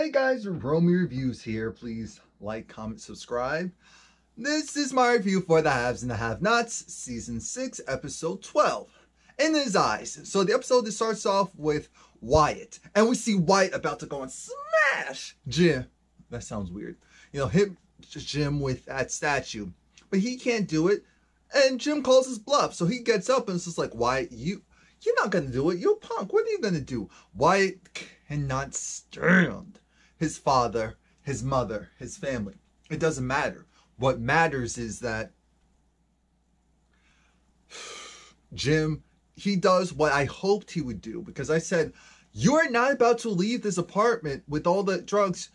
Hey guys, Romie Reviews here. Please like, comment, subscribe. This is my review for The Haves and the Have-Nots, Season 6, Episode 12, In His Eyes. So the episode starts off with Wyatt, and we see Wyatt about to go and smash Jim. That sounds weird. You know, hit Jim with that statue. But he can't do it, and Jim calls his bluff. So he gets up and it's just like, Wyatt, you're not going to do it. You're a punk. What are you going to do? Wyatt cannot stand his father, his mother, his family. It doesn't matter. What matters is that Jim, he does what I hoped he would do. Because I said, you're not about to leave this apartment with all the drugs.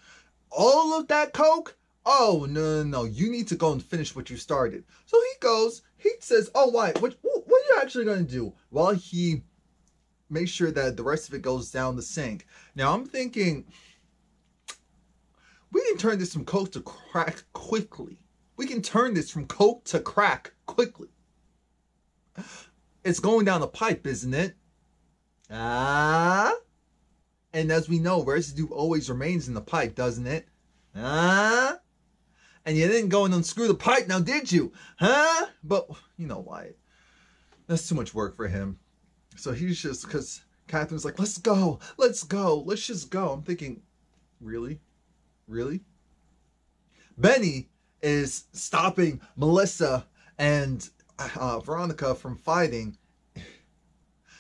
All of that coke? Oh, no. You need to go and finish what you started. So he goes, he says, oh, Wyatt, what are you actually going to do? While he makes sure that the rest of it goes down the sink. Now, I'm thinking, we can turn this from coke to crack quickly. We can turn this from coke to crack quickly. It's going down the pipe, isn't it? And as we know, residue always remains in the pipe, doesn't it? And you didn't go and unscrew the pipe now, did you? But, you know why? That's too much work for him. So he's just, because Catherine's like, let's go, let's just go. I'm thinking, really? Benny is stopping Melissa and Veronica from fighting.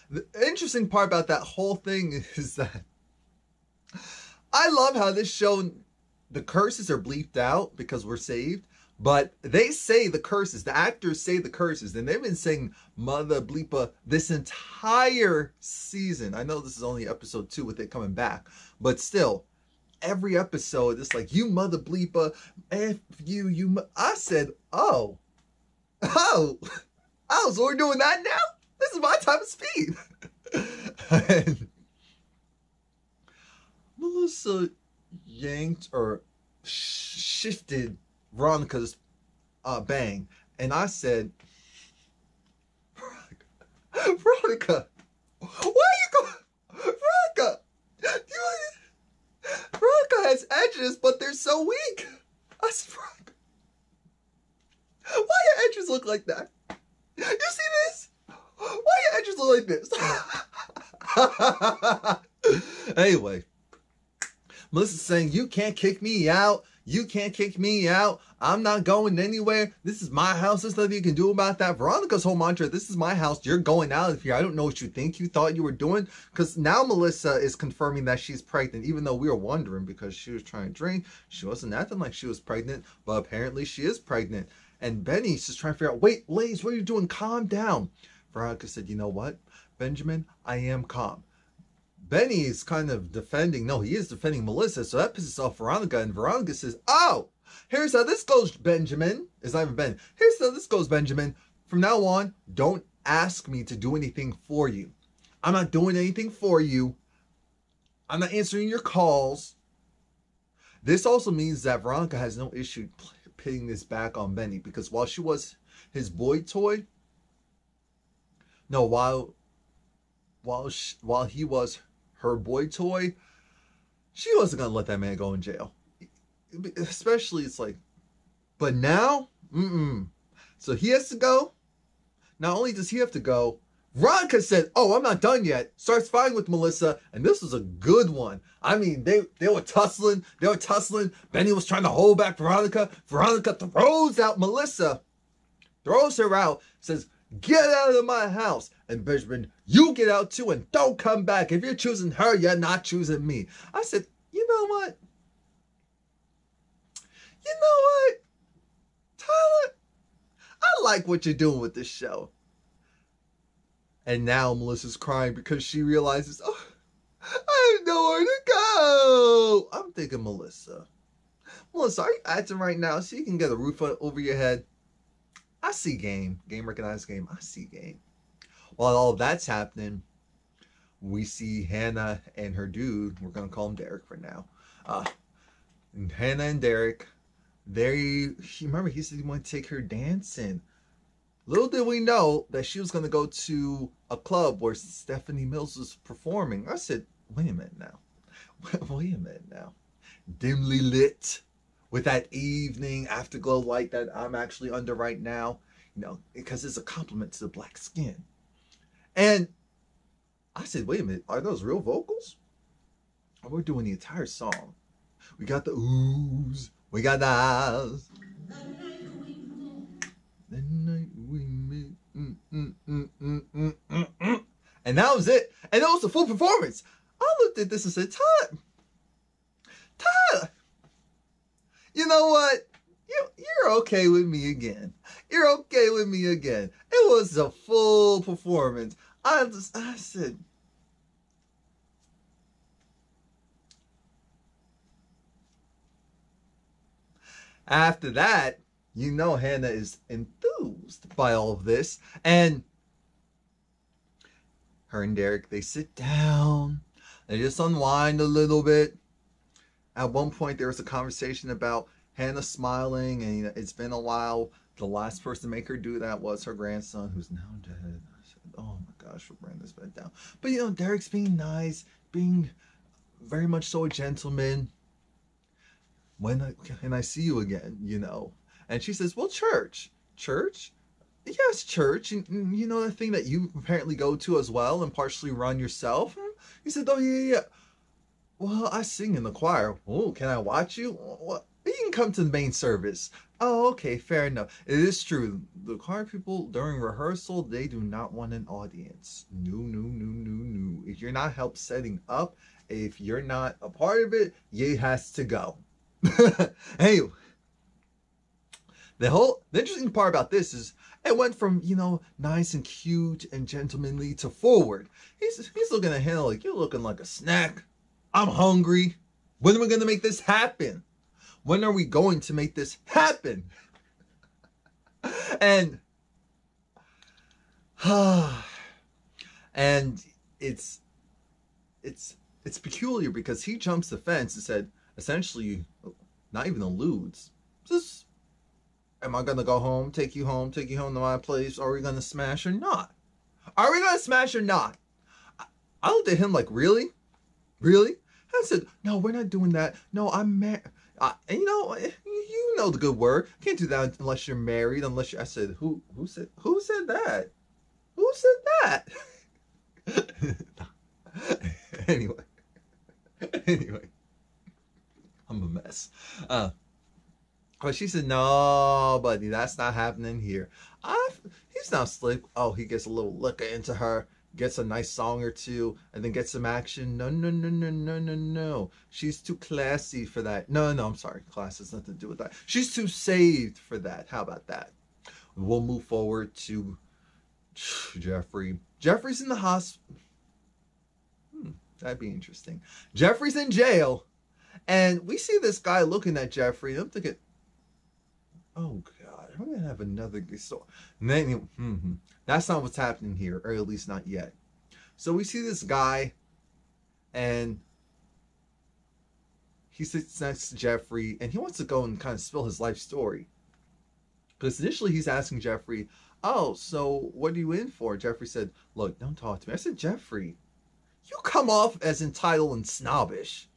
The interesting part about that whole thing is that I love how this show, the curses are bleeped out because we're saved, but they say the curses. The actors say the curses, and they've been saying mother bleepa this entire season. I know this is only episode 2 with it coming back, but still, every episode, it's like, you mother bleepa, F you. I said, oh, so we're doing that now? This is my type of speed. And Melissa yanked or shifted Veronica's bang, and I said, Veronica, why are you going? Veronica, Veronica has edges, but they're so weak. I said, Veronica, why your edges look like that? You see this? Why your edges look like this? Anyway, Melissa's saying, you can't kick me out. You can't kick me out. I'm not going anywhere. This is my house. There's nothing you can do about that. Veronica's whole mantra, this is my house. You're going out of here. I don't know what you think you thought you were doing. Because now Melissa is confirming that she's pregnant, even though we were wondering because she was trying to drink. She wasn't acting like she was pregnant, but apparently she is pregnant. And Benny's just trying to figure out, wait, Lays, what are you doing? Calm down. Veronica said, you know what, Benjamin, I am calm. Benny is kind of defending, no, he is defending Melissa, so that pisses off Veronica, and Veronica says, oh, here's how this goes, Benjamin. It's not even Ben. Here's how this goes, Benjamin. From now on, don't ask me to do anything for you. I'm not doing anything for you. I'm not answering your calls. This also means that Veronica has no issue pitting this back on Benny, because while she was his boy toy, no, while he was her boy toy, she wasn't going to let that man go in jail. Especially, it's like, but now, So he has to go. Not only does he have to go, Veronica said, oh, I'm not done yet. Starts fighting with Melissa, and this was a good one. I mean, they were tussling. Benny was trying to hold back Veronica. Veronica throws out Melissa. Throws her out. Says, get out of my house. And Benjamin, you get out too and don't come back. If you're choosing her, you're not choosing me. I said, you know what? Tyler, I like what you're doing with this show. And now Melissa's crying because she realizes, oh, I have nowhere to go. I'm thinking, Melissa, are you acting right now so you can get a roof over your head? I see game. Game recognized game. I see game. While all that's happening, we see Hannah and her dude. We're going to call him Derek for now. And Hannah and Derek, remember he said he wanted to take her dancing. Little did we know that she was going to go to a club where Stephanie Mills was performing. I said, wait a minute now. dimly lit with that evening afterglow light that I'm actually under right now, you know, because it's a compliment to the black skin. And I said, wait a minute, are those real vocals? Or we're doing the entire song. We got the oohs, we got the ahs. The night we met, and that was it. And that was the full performance. I looked at this and said, Tyler, you know what? You're okay with me again. You're okay with me again. It was a full performance. I said, after that, you know Hannah is enthused by all of this. And her and Derek, they sit down. They just unwind a little bit. At one point, there was a conversation about Hannah smiling, and you know, it's been a while. The last person to make her do that was her grandson, who's now dead. I said, oh my gosh, we'll bring this back down. But you know, Derek's being nice, being very much so a gentleman. When can I see you again, you know? And she says, well, church. Church? Yes, church. And you know the thing that you apparently go to as well and partially run yourself? He said, oh, yeah. Well, I sing in the choir. Oh, can I watch you? Well, you can come to the main service. Oh, okay, fair enough. It is true. The choir people, during rehearsal, they do not want an audience. No. If you're not help setting up, if you're not a part of it, you has to go. Anyway, the interesting part about this is it went from, you know, nice and cute and gentlemanly to forward. He's looking at Hannah like, you're looking like a snack. I'm hungry. When are we going to make this happen? When are we going to make this happen? And it's peculiar because he jumps the fence and said, essentially, not even alludes. Just, am I going to go home, take you home to my place? Are we going to smash or not? Are we going to smash or not? I looked at him like, really? Really? I said, no, we're not doing that. No, I'm married. And you know the good word. Can't do that unless you're married. Unless I said, who said that? Who said that? Anyway, I'm a mess. But she said, no, buddy, that's not happening here. He's not slick. Oh, he gets a little liquor into her. Gets a nice song or two, and then gets some action. No. She's too classy for that. No, I'm sorry. Class has nothing to do with that. She's too saved for that. How about that? We'll move forward to Jeffrey. Jeffrey's in the hospital. That'd be interesting. Jeffrey's in jail, and we see this guy looking at Jeffrey, and I'm thinking, oh God, I'm gonna have another good story. And then, that's not what's happening here, or at least not yet. So we see this guy, and he sits next to Jeffrey, and he wants to go and kind of spill his life story. Because initially he's asking Jeffrey, oh, so what are you in for? Jeffrey said, look, don't talk to me. I said, Jeffrey, you come off as entitled and snobbish.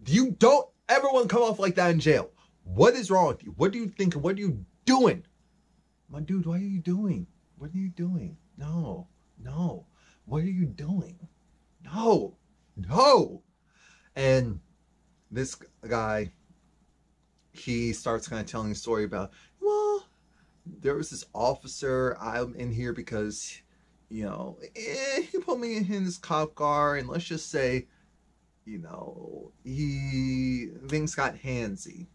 You don't ever want to come off like that in jail. What is wrong with you? What do you think? What are you doing? My dude, what are you doing? What are you doing? No. What are you doing? No. And this guy, he starts kind of telling a story about, well, there was this officer. I'm in here because, you know, he put me in this cop car, and let's just say, you know, things got handsy.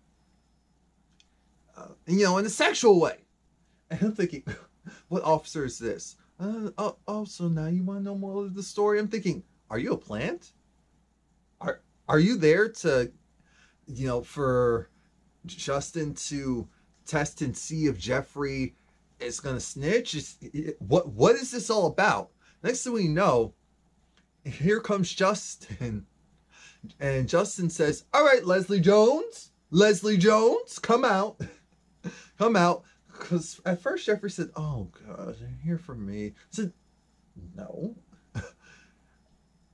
You know, in a sexual way. And I'm thinking, what officer is this? So now you want to know more of the story? I'm thinking, are you a plant? Are you there to, you know, for Justin to test and see if Jeffrey is going to snitch? What is this all about? Next thing we know, here comes Justin. And Justin says, all right, Leslie Jones, come out. Come out. Because at first Jeffrey said, oh, God, you're here for me. I said, no.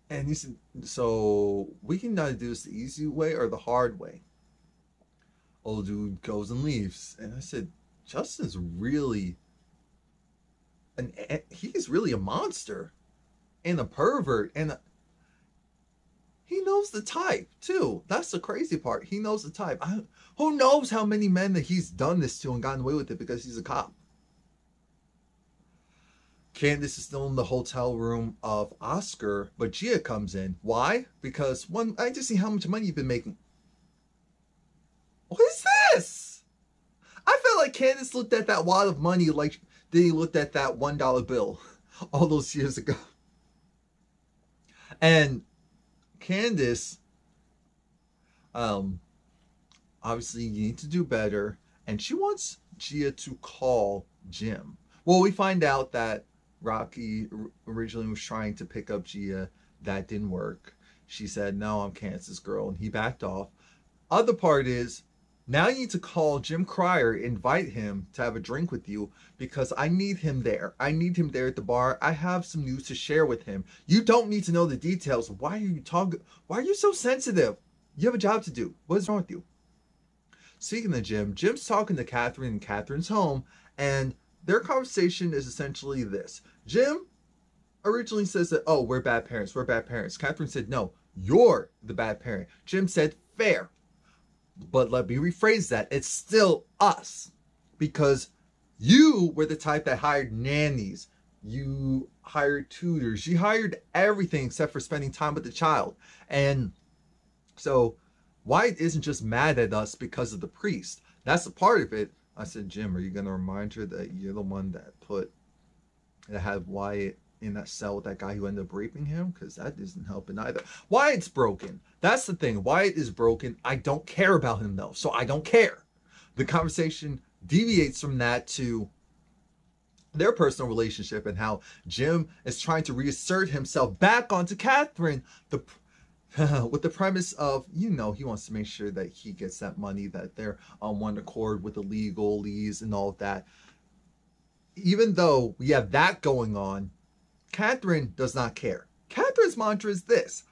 And he said, so we can either do this the easy way or the hard way. Old dude goes and leaves. And I said, Justin's really, he's really a monster and a pervert. And he knows the type, too. That's the crazy part. He knows the type. Who knows how many men that he's done this to and gotten away with it because he's a cop. Candace is still in the hotel room of Oscar, but Gia comes in. Why? Because, one, I just see how much money you've been making. What is this? I felt like Candace looked at that wad of money like he looked at that $1 bill all those years ago. And Candace, obviously you need to do better, and she wants Gia to call Jim. Well, we find out that Rocky originally was trying to pick up Gia. That didn't work. She said, no, I'm Candace's girl, and he backed off. Other part is, now you need to call Jim Cryer, invite him to have a drink with you, because I need him there. I need him there at the bar. I have some news to share with him. You don't need to know the details. Why are you talking? Why are you so sensitive? You have a job to do. What is wrong with you? Speaking of Jim, Jim's talking to Catherine in Catherine's home, and their conversation is essentially this. Jim originally says that, oh, we're bad parents. We're bad parents. Catherine said, no, you're the bad parent. Jim said, fair. But let me rephrase that. It's still us. Because you were the type that hired nannies. You hired tutors. You hired everything except for spending time with the child. And so Wyatt isn't just mad at us because of the priest. That's a part of it. I said, Jim, are you going to remind her that you're the one that had Wyatt in that cell with that guy who ended up raping him? Because that isn't helping either. Wyatt's broken. That's the thing. Wyatt is broken. I don't care about him, though, so I don't care. The conversation deviates from that to their personal relationship and how Jim is trying to reassert himself back onto Catherine. With the premise of, he wants to make sure that he gets that money, that they're on one accord with the legalese and all of that. Even though we have that going on, Catherine does not care. Catherine's mantra is this.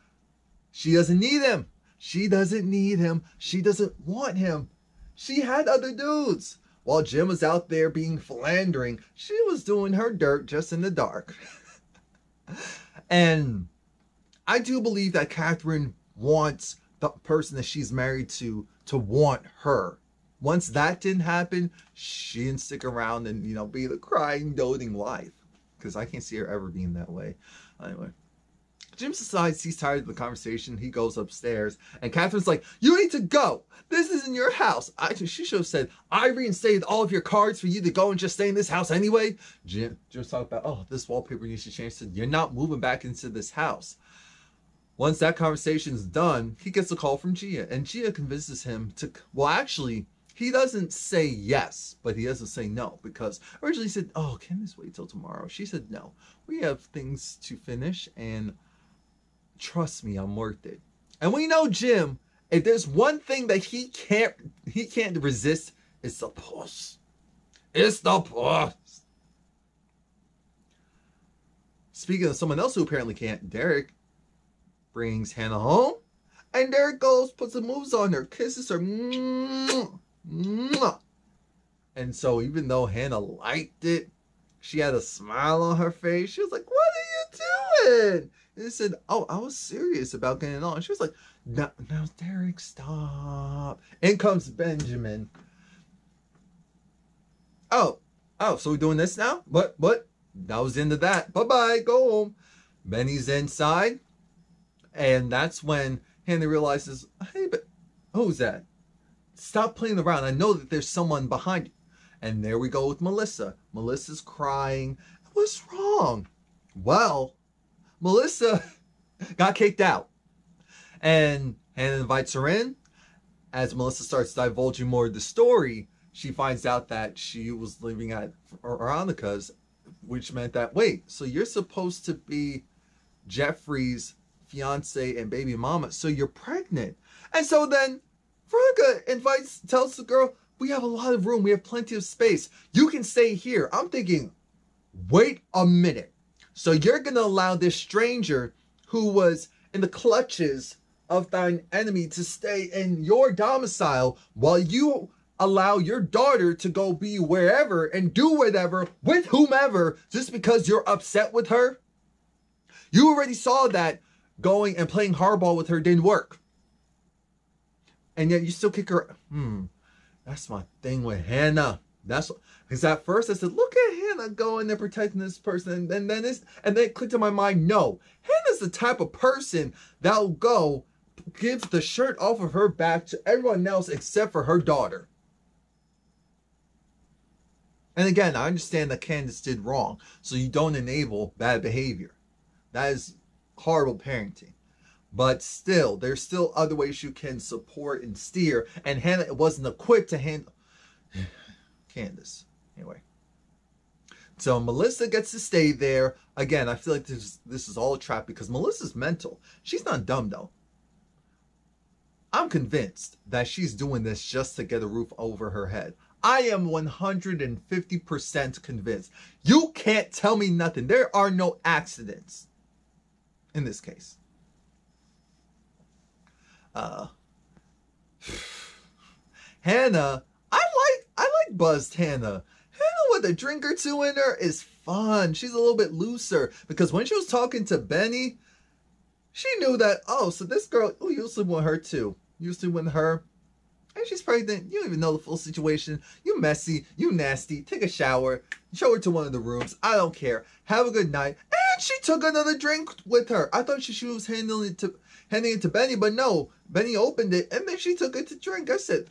She doesn't need him. She doesn't need him. She doesn't want him. She had other dudes. While Jim was out there being philandering, she was doing her dirt just in the dark. And I do believe that Catherine wants the person that she's married to want her. Once that didn't happen, she didn't stick around and, be the crying, doting wife. Because I can't see her ever being that way. Anyway, Jim decides he's tired of the conversation. He goes upstairs. And Catherine's like, you need to go. This isn't your house. Actually, she should have said, I reinstated all of your cards for you to go and just stay in this house anyway. Jim's talking about, oh, this wallpaper needs to change. Said, you're not moving back into this house. Once that conversation's done, he gets a call from Gia, and Gia convinces him to, well, actually, he doesn't say yes, but he doesn't say no, because originally he said, oh, can this wait till tomorrow? She said, no, we have things to finish, and trust me, I'm worth it. And we know Jim, if there's one thing that he can't resist, it's the puss. It's the puss. Speaking of someone else who apparently can't, Derek brings Hannah home, and there it goes, puts the moves on her, kisses her, mwah, mwah. And so even though Hannah liked it, she had a smile on her face. She was like, what are you doing? And he said, oh, I was serious about getting it on. She was like, no, Derek, stop. In comes Benjamin. Oh, so we're doing this now? What? That was the end of that. Bye-bye, go home. Benny's inside. And that's when Hannah realizes, hey, but who's that? Stop playing around. I know that there's someone behind you. And there we go with Melissa. Melissa's crying. What's wrong? Well, Melissa got kicked out. And Hannah invites her in. As Melissa starts divulging more of the story, she finds out that she was living at Veronica's, which meant that, wait, so you're supposed to be Jeffrey's fiance and baby mama, so you're pregnant. And so then Veronica tells the girl, we have a lot of room, we have plenty of space, you can stay here. I'm thinking, wait a minute, so you're gonna allow this stranger who was in the clutches of thine enemy to stay in your domicile while you allow your daughter to go be wherever and do whatever with whomever just because you're upset with her? You already saw that going and playing hardball with her didn't work. And yet you still kick her. That's my thing with Hannah. That's because at first I said, look at Hannah going and protecting this person. And then it clicked in my mind, no. Hannah's the type of person that'll go give the shirt off of her back to everyone else except for her daughter. And again, I understand that Candace did wrong, so you don't enable bad behavior. That is horrible parenting. But still, there's still other ways you can support and steer. And Hannah wasn't equipped to handle Candace. Anyway. So Melissa gets to stay there. Again, I feel like this is all a trap because Melissa's mental. She's not dumb, though. I'm convinced that she's doing this just to get a roof over her head. I am 150% convinced. You can't tell me nothing. There are no accidents in this case. Hannah, I like buzzed Hannah. Hannah with a drink or two in her is fun. She's a little bit looser because when she was talking to Benny, she knew that, oh, so this girl, oh, you sleep with her too. You sleep with her. And she's pregnant. You don't even know the full situation. You messy. You nasty. Take a shower. Show her to one of the rooms. I don't care. Have a good night. And she took another drink with her. I thought she was handing it to Benny, but no. Benny opened it, and then she took it to drink. I said,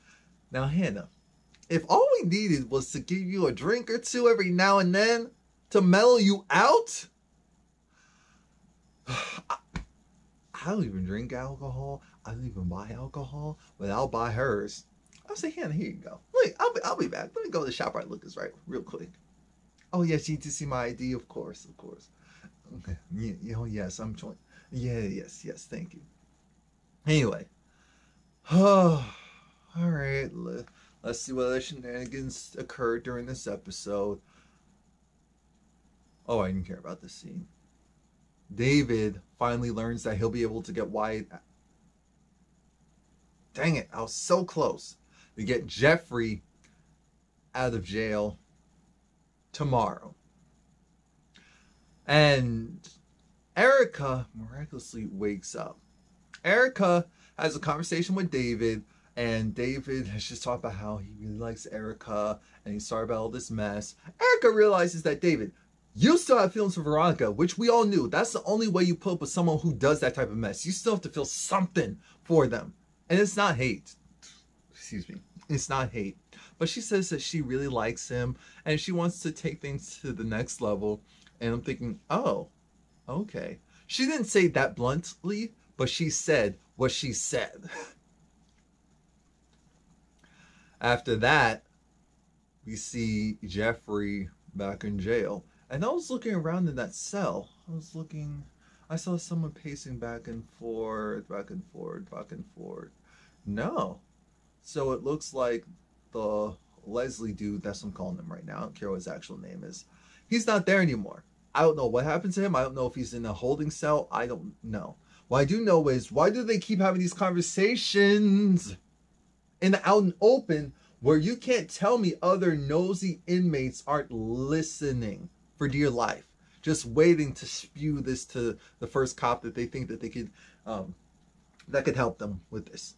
now, Hannah, if all we needed was to give you a drink or two every now and then to mellow you out, I don't even drink alcohol. I don't even buy alcohol, but I'll buy hers. I'll say, Hannah, here you go. Wait, I'll be back. Let me go to the shop right Lucas, right, real quick. Oh, yes, you need to see my ID, of course. Okay. Yes, I'm joining. Yeah, yes, thank you. Anyway. All right, let's see what other shenanigans occurred during this episode. Oh, I didn't care about this scene. David finally learns that he'll be able to get Wyatt. Dang it, I was so close to get Jeffrey out of jail tomorrow. And Erica miraculously wakes up. Erica has a conversation with David, and David has just talked about how he really likes Erica, and he's sorry about all this mess. Erica realizes that, David, you still have feelings for Veronica, which we all knew. That's the only way you put up with someone who does that type of mess. You still have to feel something for them. And it's not hate. Excuse me. It's not hate. But she says that she really likes him, and she wants to take things to the next level. And I'm thinking, oh, okay. She didn't say that bluntly, but she said what she said. After that, we see Jeffrey back in jail. And I was looking around in that cell. I saw someone pacing back and forth. No. So it looks like the Leslie dude, that's what I'm calling him right now. I don't care what his actual name is. He's not there anymore. I don't know what happened to him. I don't know if he's in a holding cell. I don't know. What I do know is, why do they keep having these conversations in the out and open where you can't tell me other nosy inmates aren't listening for dear life, just waiting to spew this to the first cop that they think that they could, that could help them with this?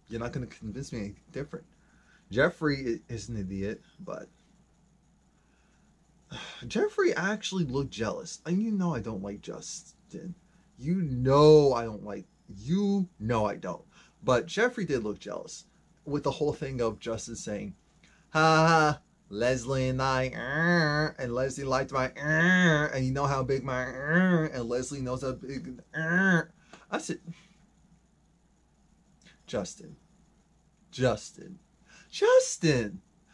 You're not going to convince me anything different. Jeffrey is an idiot, but Jeffrey actually looked jealous. And you know I don't like Justin. You know I don't. But Jeffrey did look jealous with the whole thing of Justin saying, ha, Leslie and I, and Leslie liked my, and you know how big my, and Leslie knows how big, I said, Justin.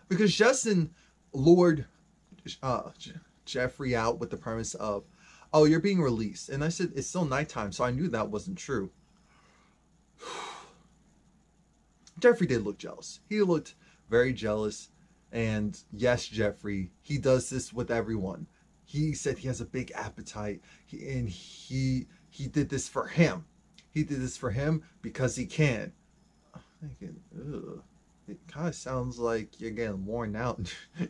Because Justin lured Jeffrey out with the premise of, oh, you're being released. And I said, it's still nighttime, so I knew that wasn't true. Jeffrey did look jealous. He looked very jealous. And yes, Jeffrey, he does this with everyone. He said he has a big appetite. He he did this for him. He did this for him because he can. I'm thinking, ugh. It kind of sounds like you're getting worn out,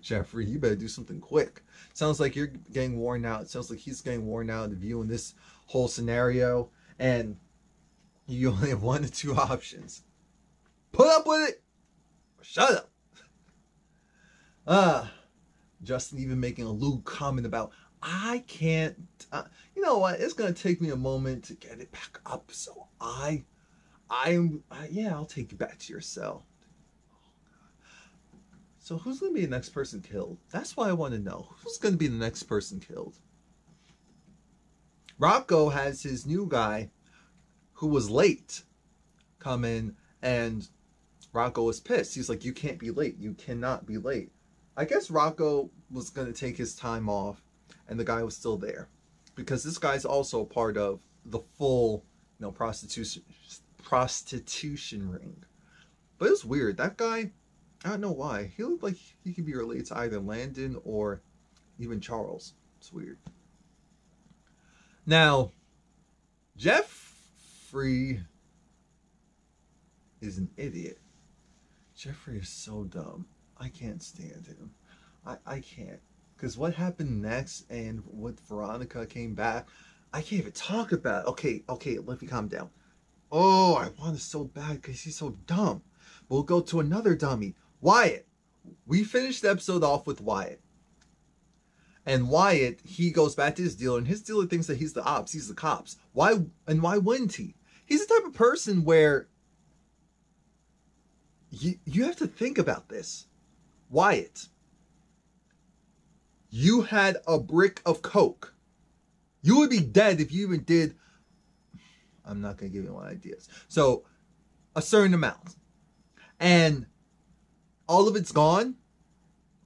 Jeffrey. You better do something quick. Sounds like you're getting worn out. It sounds like he's getting worn out of viewing this whole scenario. And you only have one of two options. Put up with it or shut up. Justin even making a lewd comment about, I can't, you know what? It's going to take me a moment to get it back up. So yeah, I'll take you back to your cell. So who's going to be the next person killed? That's what I want to know. Who's going to be the next person killed? Rocco has his new guy who was late come in, and Rocco was pissed. He's like, you can't be late. You cannot be late. I guess Rocco was going to take his time off, and the guy was still there. Because this guy's also part of the full, you know, prostitution ring. But it's weird. That guy, I don't know why. He looked like he could be related to either Landon or even Charles. It's weird. Now, Jeffrey is an idiot. Jeffrey is so dumb. I can't stand him. I can't. Because what happened next and what Veronica came back, I can't even talk about it. Okay, let me calm down. Oh, I want it so bad because he's so dumb. We'll go to another dummy. Wyatt. We finished the episode off with Wyatt. And Wyatt, he goes back to his dealer, and his dealer thinks that he's the ops, he's the cops. Why wouldn't he? He's the type of person where you have to think about this. Wyatt, you had a brick of coke. You would be dead if you even did, I'm not going to give you any ideas. So, a certain amount. And all of it's gone.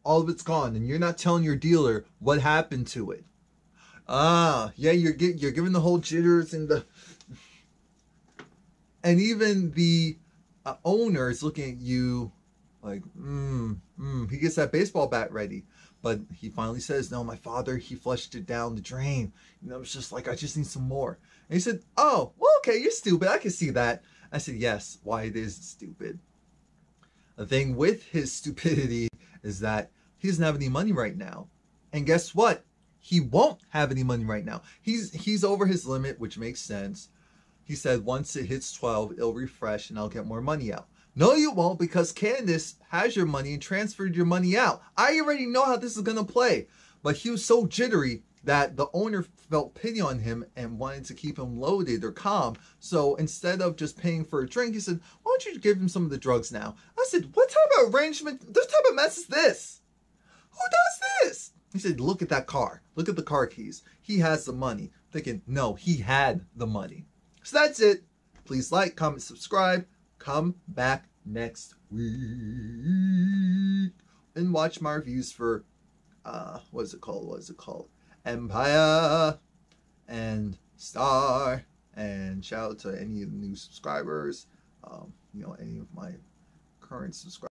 All of it's gone. And you're not telling your dealer what happened to it. Yeah, you're giving the whole jitters and the... And even the owner is looking at you like, he gets that baseball bat ready. But he finally says, no, my father, he flushed it down the drain. You know, it's just like, I just need some more. And he said, oh, well, okay, you're stupid. I can see that. I said, yes, Wyatt is stupid. The thing with his stupidity is that he doesn't have any money right now. And guess what? He won't have any money right now. He's over his limit, which makes sense. He said, once it hits 12, it'll refresh and I'll get more money out. No, you won't, because Candace has your money and transferred your money out. I already know how this is going to play. But he was so jittery that the owner felt pity on him and wanted to keep him loaded or calm. So instead of just paying for a drink, he said, why don't you give him some of the drugs now? I said, what type of arrangement, what type of mess is this? Who does this? He said, look at that car. Look at the car keys. He has the money. Thinking, no, he had the money. So that's it. Please like, comment, subscribe. Come back next week and watch my reviews for what is it called? Empire and Star. And shout out to any of the new subscribers. You know, any of my current subscribers.